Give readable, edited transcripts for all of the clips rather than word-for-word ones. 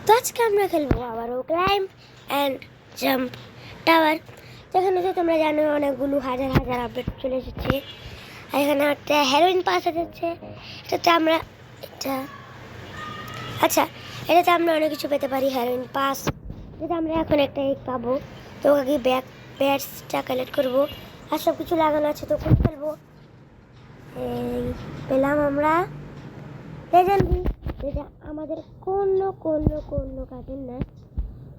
তো আজকে আমরা খেলবো আবারও ক্লাইম্ব অ্যান্ড জাম্প টাওয়ার, যেখানে তো তোমরা জানো অনেকগুলো হাজার হাজার আপডেট চলে এসেছে। আর এখানে একটা হেরোইন পাস যাচ্ছে, এটাতে আমরা এটাতে আমরা অনেক কিছু পেতে পারি। হেরোইন পাস যেটা আমরা এখন একটা পাবো, তো ওকে ব্যাটসটা কালেক্ট করবো আর সব কিছু লাগানো আছে, তো খুব খেলবো। এই পেলাম আমরা লেজেন্ডারি, যেটা আমাদের কোনো কাজের না।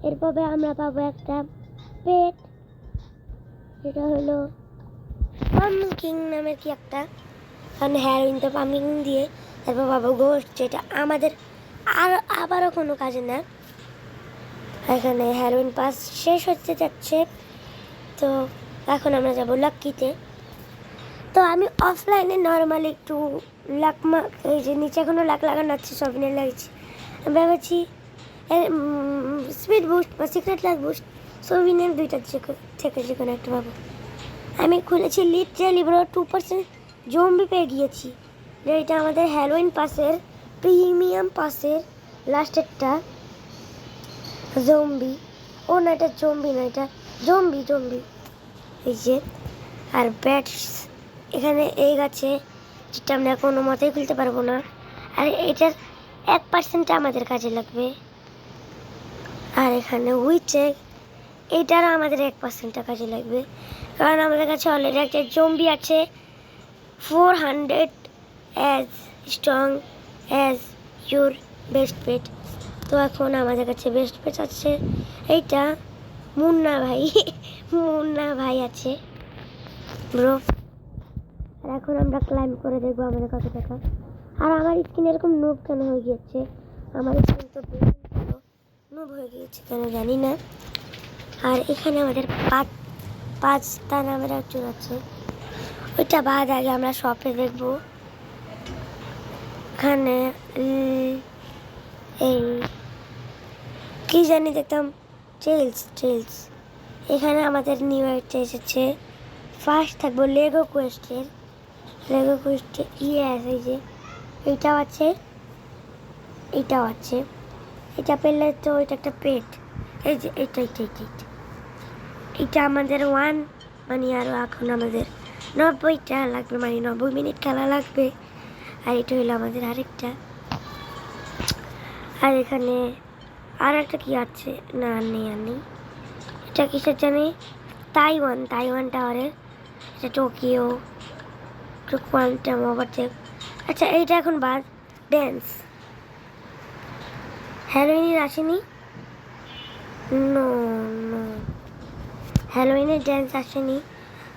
এরপরে আমরা পাবো একটা পেট, যেটা হলো পামকিং নামের কি একটা, কারণ হেরোইন তো পামকিং দিয়ে। তারপর পাবো গোস্ট, যেটা আমাদের আবারও কোনো কাজে না। এখানে হেরোইন পাস শেষ হতে যাচ্ছে, তো এখন আমরা যাবো লাক্কিতে। তো আমি অফলাইনে নর্মালি একটু এই যে নিচে এখনও লাক লাগানো আছে, সবিনের লাগিয়েছি। আমি ভেবেছি স্পিড বুস্ট বা সিক্রেট লাক বুস্ট, সবিনের দুইটা থেকে যে কোনো একটা পাবো। আমি খুলেছি লিটারালি ব্রো 2% জম্বি পেয়ে গিয়েছি। এটা আমাদের হ্যালোইন পাসের প্রিমিয়াম পাসের লাস্টেরটা জম্বি। ও না, এটা জম্বি না, এটা জম্বি এই যে। আর ব্যাটস এখানে এই গাছে, যেটা আমরা কোনো মতেই খুলতে পারবো না। আর এটার 1% আমাদের কাজে লাগবে। আর এখানে উইচে, এটারও আমাদের 1% কাজে লাগবে, কারণ আমাদের কাছে অলরেডি একটা জম্বি আছে 400 as strong as your best pet. তো এখন আমাদের কাছে বেস্ট পেট আছে এইটা মুন্না ভাই আছে ব্রো। আর এখন আমরা ক্লাইম্ব করে দেখবো আমাদের কত টাকা। আর আমার স্কিন এরকম নুব কেন হয়ে গিয়েছে, আমার স্কিন তো নুব হয়ে গিয়েছে কেন জানি না। আর এখানে আমাদের পাঁচটা নামের একজন আছে, ওইটা বাদ আগে আমরা শপে দেখবো। এখানে এই কি জানি দেখতাম টেলস। এখানে আমাদের নিউ একটা এসেছে, ফার্স্ট থাকবো লেগো কোয়েস্টের ইয়েস, এই যে এইটাও আছে। এটা পেলে তো এটা একটা পেট, এই যে এটা আমাদের 1 মানে আরও এখন আমাদের 90টা লাগবে, মানে 90 মিনিট খেলা লাগবে। আর এটা হলো আমাদের আরেকটা। আর এখানে আর একটা কি আছে, না নেই এটা কিসের জানি, তাইওয়ান টাওয়ারের, এটা টোকিও কোয়ান্টাম ওভারটেক। আচ্ছা এইটা এখন বাদ। ড্যান্স হ্যালোইনের আসেনি, নো হ্যালোইনের ড্যান্স আসেনি।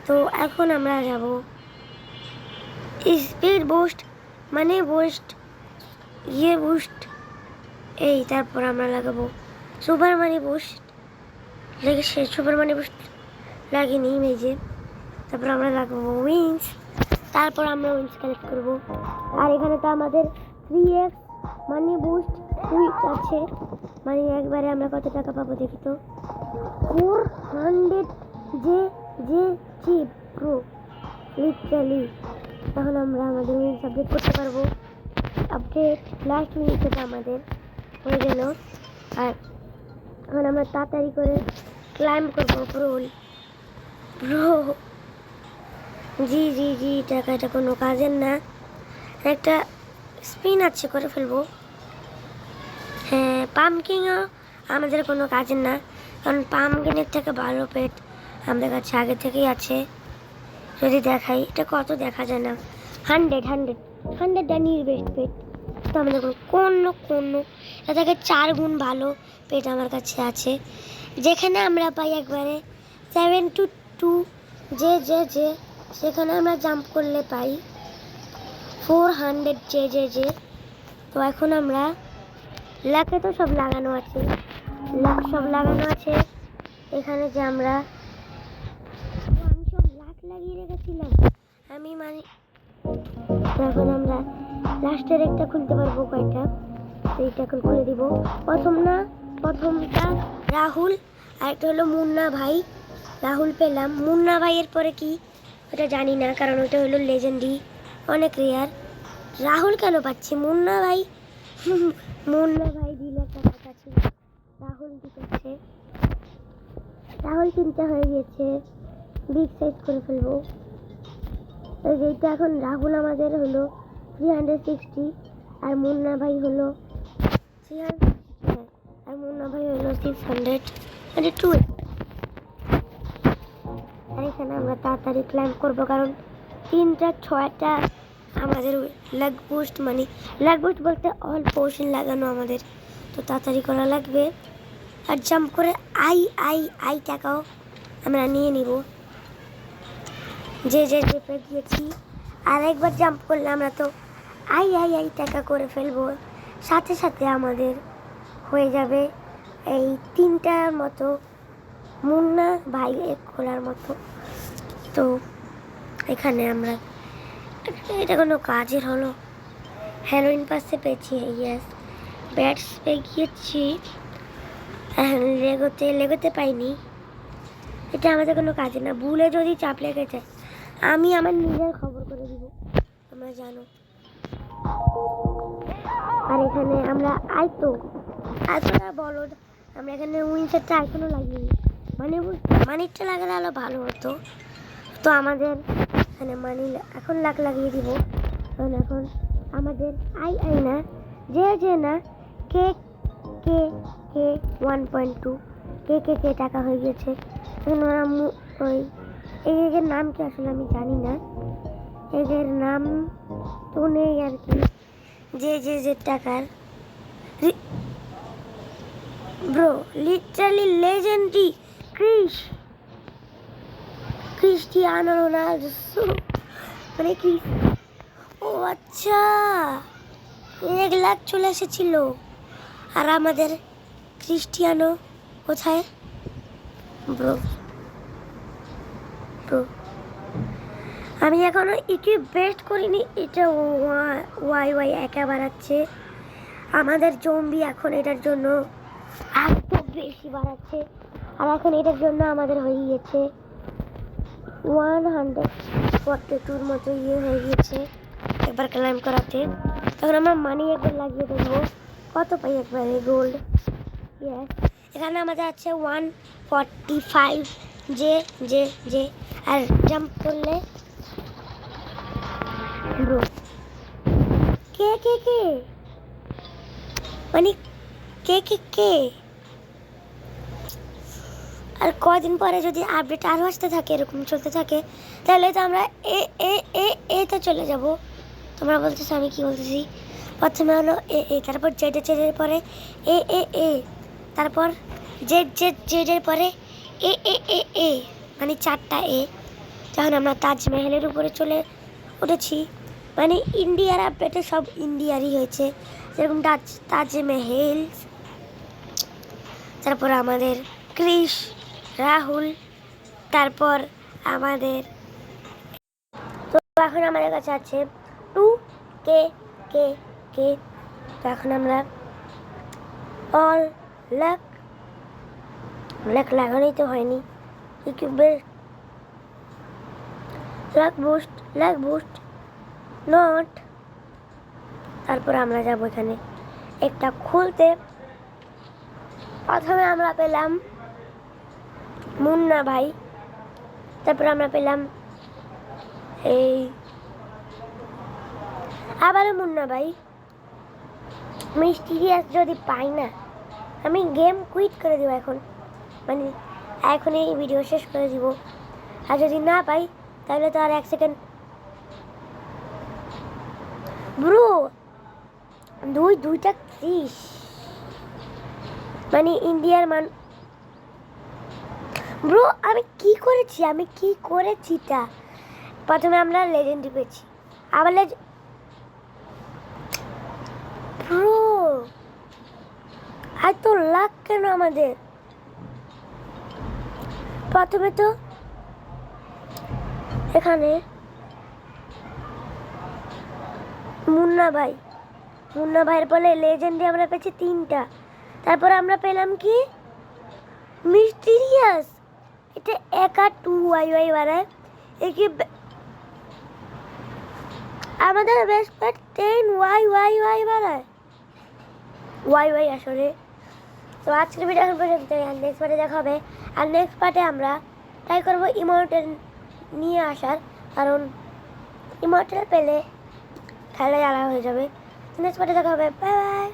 তো এখন আমরা যাব স্পিড বুস্ট, মানে বুস্ট এই, তারপর আমরা লাগাবো সুপার মানি বুস্ট লাগিনি ইমেজে। তারপর আমরা লাগাবো উইংস, তারপর আমরা উইংস কালেক্ট করবো। আর এখানে তো আমাদের 3x মানি বুস্ট উইক আছে, মানে একবারে আমরা কত টাকা পাবো দেখি তো, 400 যে চিপ প্রো লিটারালি। তখন আমরা আমাদের উইংস আপডেট করতে পারবো। আপডেট লাস্ট উইংসটা আমাদের হয়ে গেল। আর এখন আমরা তাড়াতাড়ি করে ক্লাইম্ব করবো ব্রো জি টাকাটা কোনো কাজের না। একটা স্পিন আছে, করে ফেলবো। হ্যাঁ, পামকিংও আমাদের কোনো কাজের না, কারণ পামকিনের থেকে ভালো পেট আমাদের কাছে আগে থেকেই আছে। যদি দেখাই, এটা কত দেখা যায় না, 100 ডানির বেস্ট পেট। তো আমাদের কোনো এটা থেকে 4 গুণ ভালো পেট আমার কাছে আছে, যেখানে আমরা পাই একবারে 722 যে সেখানে আমরা জাম্প করলে পাই 400 যে। তো এখন আমরা লাকে তো সব লাগানো আছে, এখানে যে আমি সব লাক লাগিয়ে রেখেছিলাম মানে। এখন আমরা লাস্টের একটা খুলতে পারবো কয়টা, এইটা এখন খুলে দিব। প্রথমটা রাহুল, আর একটা হলো মুন্না ভাই। রাহুল পেলাম, মুন্না ভাইয়ের পরে কি ওটা জানি না, কারণ ওটা হলো লেজেন্ডারি, অনেক রেয়ার। রাহুল কেন পাচ্ছি, মুন্না ভাই দিলে একটা কথা ছিল। রাহুল 3টা হয়ে গেছে, বিগ সাইজ করে ফেলবো। এই যে এটা এখন রাহুল আমাদের হলো 360 আর মুন্না ভাই হলো 300, আর মুন্না ভাই হলো 600 মানে 2। আর এখানে আমরা তাড়াতাড়ি ক্লাইম্ব করবো, কারণ 3টা 6টা আমাদের লেগ বুস্ট, মানে লেগ বুস্ট বলতে অল পোর্শন লাগানো আমাদের, তো তাড়াতাড়ি করা লাগবে। আর জাম্প করে আই আই আই টাকাও আমরা নিয়ে নিব, যে যে যে গিয়েছি। আর একবার জাম্প করলে আমরা তো আই আই আই টাকা করে ফেলবো, সাথে সাথে আমাদের হয়ে যাবে এই 3টার মতো মুন্না ভাই এক খোলার মতো। তো এখানে আমরা এটা কোনো কাজের হলো, হ্যালোইন পাসে পেয়েছি, ইয়েস ব্যাটস পেয়ে গিয়েছি, লেগোতে পাইনি। এটা আমাদের কোনো কাজে না, ভুলে যদি চাপ লেগে যায় আমি আমার নিজের খবর করে দিব, তোমরা জানো। আর এখানে আমরা আইতোরা বলদ, আমরা এখানে উইন্সারটা এখনও লাগিয়ে, মানে মানিটা লাগালে আরো ভালো হতো। তো আমাদের এখানে মানি এখন লাগিয়ে দিব, কারণ এখন আমাদের আই না যে না কে কে কে 1.2 কে টাকা হয়ে গেছে। এখন ওরা ওই এগের নাম কি আসলে আমি জানি না, এগের নাম তো নেই আর কি, যে টাকার bro literally legendary Cristiano Ronaldo, মানে কি, ও আচ্ছা 1 লাখ চলে এসেছিল। আর আমাদের ক্রিস্টিয়ানো কোথায় ব্রো? আমি এখনো ইকুইপ বেস্ট করিনি, এটা ওয়াই একা বাড়াচ্ছে আমাদের জম্বি, এখন এটার জন্য এত বেশি বাড়াচ্ছে। আর এখন এটার জন্য আমাদের হয়ে গিয়েছে 142 মতো হয়ে গিয়েছে একবার ক্লাইম করাতে। তখন আমরা মানি একবার লাগিয়ে দেবো, কত পাই একবারে গোল্ড, ইয়েস। এখানে আমাদের আছে 145 যে আর জাম্প করলে ব্রো কে মানে কে আর কদিন পরে যদি আপডেট আরও আসতে থাকে, এরকম চলতে থাকে, তাহলে তো আমরা এতে চলে যাব। তোমরা বলতেছো আমি কি বলতেছি, প্রথমে হলো তারপর জেডের পরে এ তারপর জেডের পরে এ মানে 4টা এ। যখন আমরা তাজমহলের উপরে চলে উঠেছি, মানে ইন্ডিয়ার আপডেটে সব ইন্ডিয়ারই হয়েছে, যেরকম তাজমহল, তারপর আমাদের ক্রিশ রাহুল, তারপর আমাদের, তো এখন আমাদের কাছে আছে 2 কে। তো এখন আমরা অল লাক লাগানোই তো হয়নি, লাক বুস্ট নট। তারপর আমরা যাব এখানে একটা খুলতে, প্রথমে আমরা পেলাম মুন্না ভাই, তারপর আমরা পেলাম এই আবারও মুন্না ভাই। মিস্টিরিয়াস যদি পাই না আমি গেম কুইট করে দিব এখন, মানে এখন এই ভিডিও শেষ করে দিব। আর যদি না পাই তাহলে তো আর 1 সেকেন্ড ব্রো, দুইটা ক্রিশ, মানে ইন্ডিয়ার ব্রো আমি কি করেছি তা, প্রথমে আমরা লেজেন্ডারি পেয়েছি, আবার ব্রো এত লাক কেন আমাদের? প্রথমে তো এখানে মুন্না ভাইয়ের বলে লেজেন্ডারি আমরা পেয়েছি 3টা, তারপর আমরা পেলাম কি মিস্টিরিয়াস, এটা একা 2 ওয়াই বাড়ায়, একে আমাদের বেস্ট পেট 10 ওয়াই বাড়ায়, ওয়াই আসলে তো আজকের ভিডিও এখন পর্যন্ত, আর নেক্সট পার্টে দেখা হবে। আর নেক্সট পার্টে আমরা ট্রাই করবো ইমর্টাল নিয়ে আসার, কারণ ইমর্টাল পেলে খেলাই আলাদা হয়ে যাবে। নেক্সট পার্টে দেখা হবে। Bye bye.